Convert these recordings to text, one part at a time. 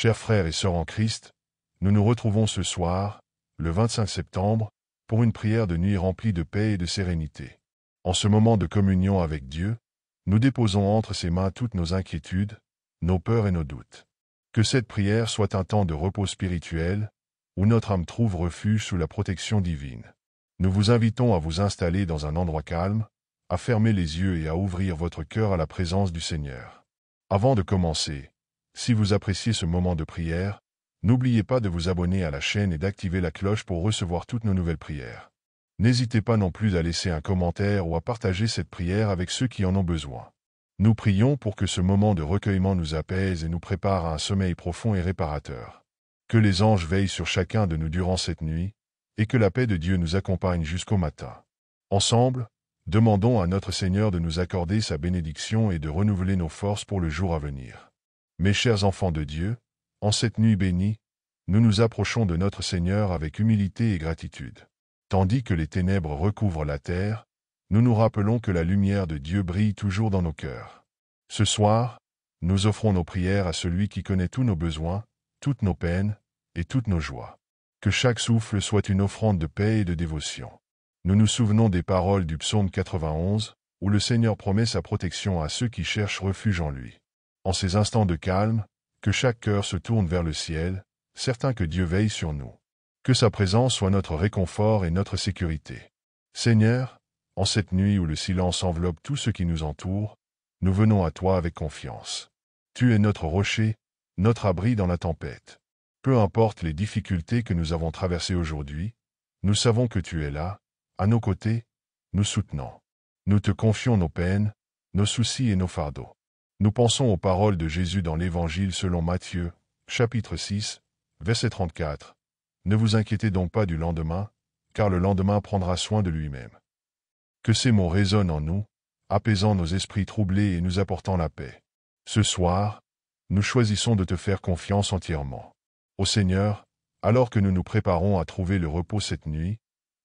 Chers frères et sœurs en Christ, nous nous retrouvons ce soir, le 25 septembre, pour une prière de nuit remplie de paix et de sérénité. En ce moment de communion avec Dieu, nous déposons entre ses mains toutes nos inquiétudes, nos peurs et nos doutes. Que cette prière soit un temps de repos spirituel, où notre âme trouve refuge sous la protection divine. Nous vous invitons à vous installer dans un endroit calme, à fermer les yeux et à ouvrir votre cœur à la présence du Seigneur. Avant de commencer, si vous appréciez ce moment de prière, n'oubliez pas de vous abonner à la chaîne et d'activer la cloche pour recevoir toutes nos nouvelles prières. N'hésitez pas non plus à laisser un commentaire ou à partager cette prière avec ceux qui en ont besoin. Nous prions pour que ce moment de recueillement nous apaise et nous prépare à un sommeil profond et réparateur. Que les anges veillent sur chacun de nous durant cette nuit, et que la paix de Dieu nous accompagne jusqu'au matin. Ensemble, demandons à notre Seigneur de nous accorder sa bénédiction et de renouveler nos forces pour le jour à venir. Mes chers enfants de Dieu, en cette nuit bénie, nous nous approchons de notre Seigneur avec humilité et gratitude. Tandis que les ténèbres recouvrent la terre, nous nous rappelons que la lumière de Dieu brille toujours dans nos cœurs. Ce soir, nous offrons nos prières à celui qui connaît tous nos besoins, toutes nos peines et toutes nos joies. Que chaque souffle soit une offrande de paix et de dévotion. Nous nous souvenons des paroles du psaume 91, où le Seigneur promet sa protection à ceux qui cherchent refuge en lui. En ces instants de calme, que chaque cœur se tourne vers le ciel, certain que Dieu veille sur nous. Que sa présence soit notre réconfort et notre sécurité. Seigneur, en cette nuit où le silence enveloppe tout ce qui nous entoure, nous venons à toi avec confiance. Tu es notre rocher, notre abri dans la tempête. Peu importe les difficultés que nous avons traversées aujourd'hui, nous savons que tu es là, à nos côtés, nous soutenant. Nous te confions nos peines, nos soucis et nos fardeaux. Nous pensons aux paroles de Jésus dans l'Évangile selon Matthieu, chapitre 6, verset 34. Ne vous inquiétez donc pas du lendemain, car le lendemain prendra soin de lui-même. Que ces mots résonnent en nous, apaisant nos esprits troublés et nous apportant la paix. Ce soir, nous choisissons de te faire confiance entièrement. Ô Seigneur, alors que nous nous préparons à trouver le repos cette nuit,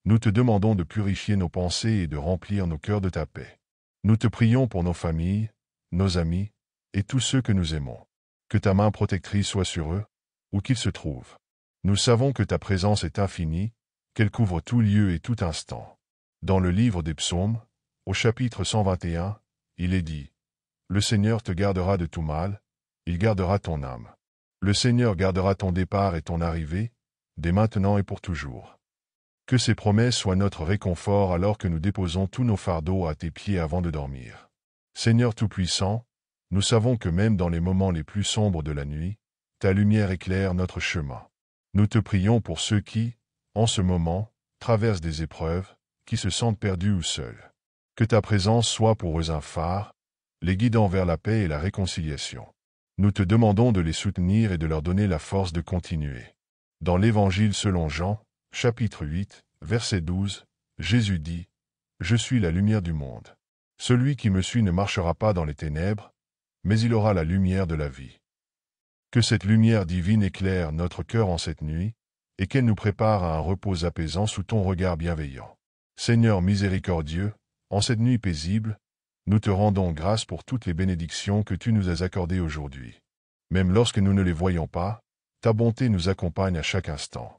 nous te demandons de purifier nos pensées et de remplir nos cœurs de ta paix. Nous te prions pour nos familles, nos amis, et tous ceux que nous aimons. Que ta main protectrice soit sur eux, où qu'ils se trouvent. Nous savons que ta présence est infinie, qu'elle couvre tout lieu et tout instant. Dans le livre des psaumes, au chapitre 121, il est dit « Le Seigneur te gardera de tout mal, il gardera ton âme. Le Seigneur gardera ton départ et ton arrivée, dès maintenant et pour toujours. » Que ces promesses soient notre réconfort alors que nous déposons tous nos fardeaux à tes pieds avant de dormir. Seigneur Tout-Puissant, nous savons que même dans les moments les plus sombres de la nuit, ta lumière éclaire notre chemin. Nous te prions pour ceux qui, en ce moment, traversent des épreuves, qui se sentent perdus ou seuls. Que ta présence soit pour eux un phare, les guidant vers la paix et la réconciliation. Nous te demandons de les soutenir et de leur donner la force de continuer. Dans l'Évangile selon Jean, chapitre 8, verset 12, Jésus dit « Je suis la lumière du monde. Celui qui me suit ne marchera pas dans les ténèbres, mais il aura la lumière de la vie. » Que cette lumière divine éclaire notre cœur en cette nuit, et qu'elle nous prépare à un repos apaisant sous ton regard bienveillant. Seigneur miséricordieux, en cette nuit paisible, nous te rendons grâce pour toutes les bénédictions que tu nous as accordées aujourd'hui. Même lorsque nous ne les voyons pas, ta bonté nous accompagne à chaque instant.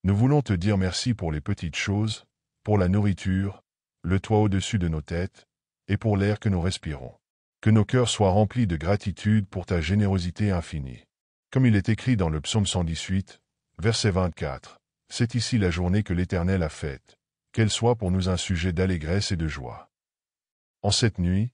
Nous voulons te dire merci pour les petites choses, pour la nourriture, le toit au-dessus de nos têtes, et pour l'air que nous respirons. Que nos cœurs soient remplis de gratitude pour ta générosité infinie. Comme il est écrit dans le psaume 118, verset 24, « C'est ici la journée que l'Éternel a faite, qu'elle soit pour nous un sujet d'allégresse et de joie. » En cette nuit,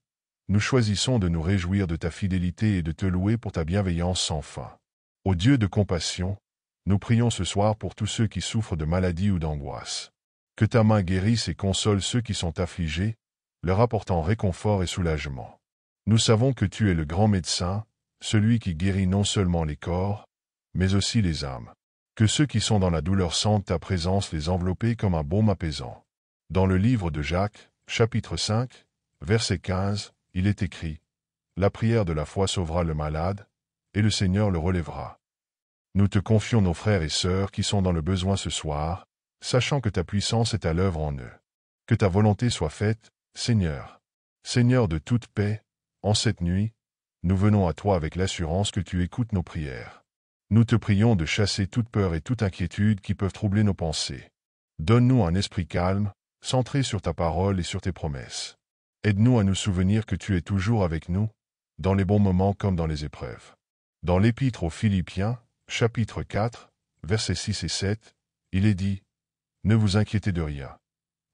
nous choisissons de nous réjouir de ta fidélité et de te louer pour ta bienveillance sans fin. Ô Dieu de compassion, nous prions ce soir pour tous ceux qui souffrent de maladie ou d'angoisse. Que ta main guérisse et console ceux qui sont affligés, leur apportant réconfort et soulagement. Nous savons que tu es le grand médecin, celui qui guérit non seulement les corps, mais aussi les âmes. Que ceux qui sont dans la douleur sentent ta présence les envelopper comme un baume apaisant. Dans le livre de Jacques, chapitre 5, verset 15, il est écrit « La prière de la foi sauvera le malade, et le Seigneur le relèvera. » Nous te confions nos frères et sœurs qui sont dans le besoin ce soir, sachant que ta puissance est à l'œuvre en eux. Que ta volonté soit faite, Seigneur. Seigneur de toute paix, en cette nuit, nous venons à toi avec l'assurance que tu écoutes nos prières. Nous te prions de chasser toute peur et toute inquiétude qui peuvent troubler nos pensées. Donne-nous un esprit calme, centré sur ta parole et sur tes promesses. Aide-nous à nous souvenir que tu es toujours avec nous, dans les bons moments comme dans les épreuves. Dans l'Épître aux Philippiens, chapitre 4, versets 6 et 7, il est dit « Ne vous inquiétez de rien.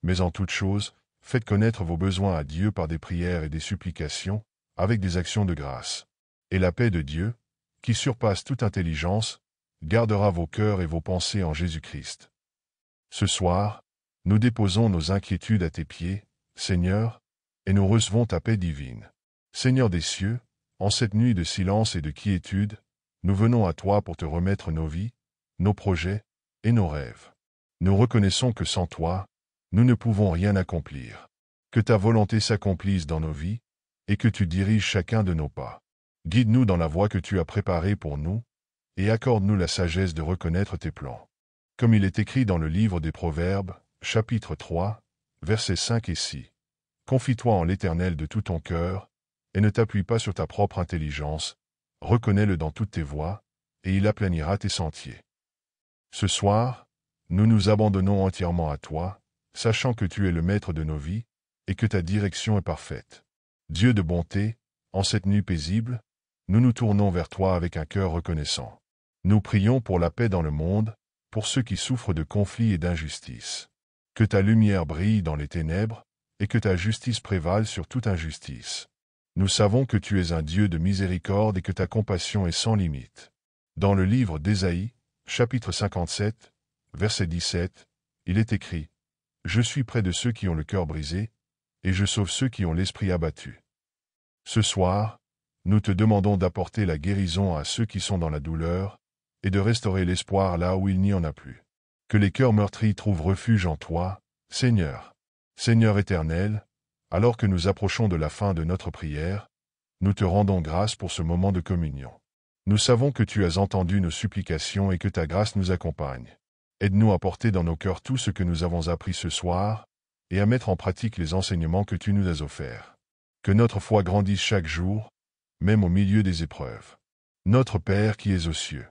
Mais en toute chose, faites connaître vos besoins à Dieu par des prières et des supplications, avec des actions de grâce. Et la paix de Dieu, qui surpasse toute intelligence, gardera vos cœurs et vos pensées en Jésus-Christ. » Ce soir, nous déposons nos inquiétudes à tes pieds, Seigneur, et nous recevons ta paix divine. Seigneur des cieux, en cette nuit de silence et de quiétude, nous venons à toi pour te remettre nos vies, nos projets et nos rêves. Nous reconnaissons que sans toi, nous ne pouvons rien accomplir. Que ta volonté s'accomplisse dans nos vies, et que tu diriges chacun de nos pas. Guide-nous dans la voie que tu as préparée pour nous, et accorde-nous la sagesse de reconnaître tes plans. Comme il est écrit dans le livre des Proverbes, chapitre 3, versets 5 et 6. Confie-toi en l'Éternel de tout ton cœur, et ne t'appuie pas sur ta propre intelligence, reconnais-le dans toutes tes voies, et il aplanira tes sentiers. Ce soir, nous nous abandonnons entièrement à toi, sachant que tu es le maître de nos vies, et que ta direction est parfaite. Dieu de bonté, en cette nuit paisible, nous nous tournons vers toi avec un cœur reconnaissant. Nous prions pour la paix dans le monde, pour ceux qui souffrent de conflits et d'injustice. Que ta lumière brille dans les ténèbres, et que ta justice prévale sur toute injustice. Nous savons que tu es un Dieu de miséricorde et que ta compassion est sans limite. Dans le livre d'Ésaïe, chapitre 57, verset 17, il est écrit « Je suis près de ceux qui ont le cœur brisé, et je sauve ceux qui ont l'esprit abattu. » Ce soir, nous te demandons d'apporter la guérison à ceux qui sont dans la douleur, et de restaurer l'espoir là où il n'y en a plus. Que les cœurs meurtris trouvent refuge en toi, Seigneur. Seigneur éternel, alors que nous approchons de la fin de notre prière, nous te rendons grâce pour ce moment de communion. Nous savons que tu as entendu nos supplications et que ta grâce nous accompagne. Aide-nous à porter dans nos cœurs tout ce que nous avons appris ce soir, et à mettre en pratique les enseignements que tu nous as offerts. Que notre foi grandisse chaque jour, même au milieu des épreuves. Notre Père qui es aux cieux,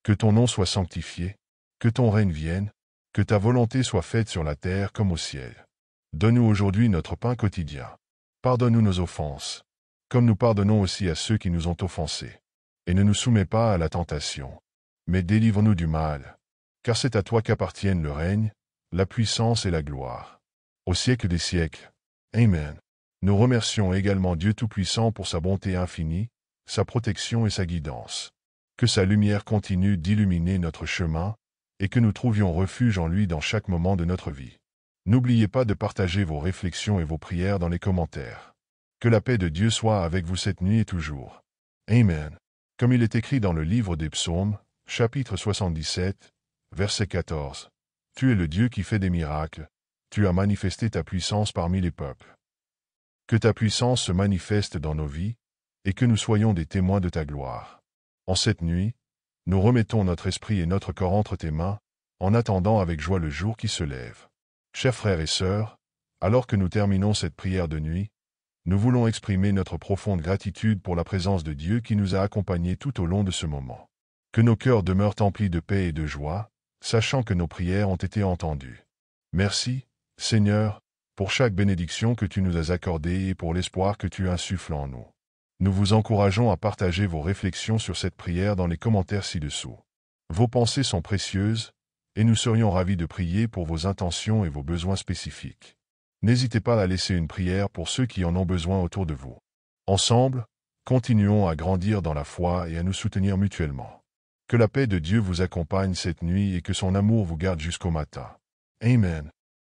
que ton nom soit sanctifié, que ton règne vienne, que ta volonté soit faite sur la terre comme au ciel. Donne-nous aujourd'hui notre pain quotidien. Pardonne-nous nos offenses, comme nous pardonnons aussi à ceux qui nous ont offensés. Et ne nous soumets pas à la tentation, mais délivre-nous du mal, car c'est à toi qu'appartiennent le règne, la puissance et la gloire. Au siècle des siècles. Amen. Nous remercions également Dieu Tout-Puissant pour sa bonté infinie, sa protection et sa guidance. Que sa lumière continue d'illuminer notre chemin, et que nous trouvions refuge en lui dans chaque moment de notre vie. N'oubliez pas de partager vos réflexions et vos prières dans les commentaires. Que la paix de Dieu soit avec vous cette nuit et toujours. Amen. Comme il est écrit dans le livre des Psaumes, chapitre 77, verset 14. Tu es le Dieu qui fait des miracles, tu as manifesté ta puissance parmi les peuples. Que ta puissance se manifeste dans nos vies, et que nous soyons des témoins de ta gloire. En cette nuit, nous remettons notre esprit et notre corps entre tes mains, en attendant avec joie le jour qui se lève. Chers frères et sœurs, alors que nous terminons cette prière de nuit, nous voulons exprimer notre profonde gratitude pour la présence de Dieu qui nous a accompagnés tout au long de ce moment. Que nos cœurs demeurent emplis de paix et de joie, sachant que nos prières ont été entendues. Merci, Seigneur, pour chaque bénédiction que tu nous as accordée et pour l'espoir que tu insuffles en nous. Nous vous encourageons à partager vos réflexions sur cette prière dans les commentaires ci-dessous. Vos pensées sont précieuses, et nous serions ravis de prier pour vos intentions et vos besoins spécifiques. N'hésitez pas à laisser une prière pour ceux qui en ont besoin autour de vous. Ensemble, continuons à grandir dans la foi et à nous soutenir mutuellement. Que la paix de Dieu vous accompagne cette nuit et que son amour vous garde jusqu'au matin. Amen.